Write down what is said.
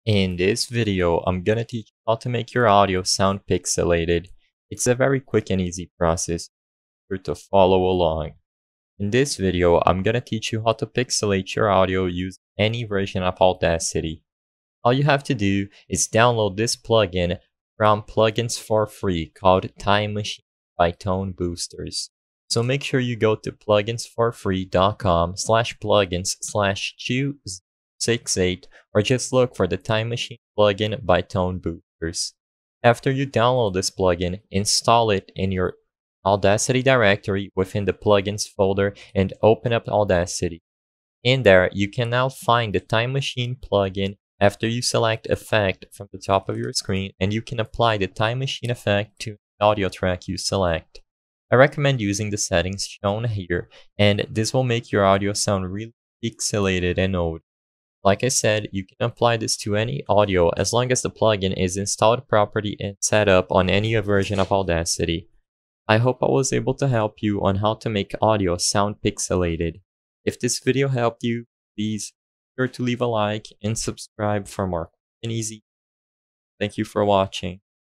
In this video, I'm gonna teach you how to make your audio sound pixelated. It's a very quick and easy process for you to follow along. In this video, I'm gonna teach you how to pixelate your audio using any version of Audacity. All you have to do is download this plugin from plugins for free called Time Machine by Tone Boosters. So make sure you go to pluginsforfree.com/plugins/268 or just look for the Time Machine plugin by Tone Boosters. After you download this plugin, install it in your Audacity directory within the plugins folder and open up Audacity. In there, you can now find the Time Machine plugin after you select Effect from the top of your screen, and you can apply the Time Machine effect to the audio track you select. I recommend using the settings shown here, and this will make your audio sound really pixelated and old. Like I said, you can apply this to any audio as long as the plugin is installed properly and set up on any version of Audacity. I hope I was able to help you on how to make audio sound pixelated. If this video helped you, please be sure to leave a like and subscribe for more quick and easy. Thank you for watching.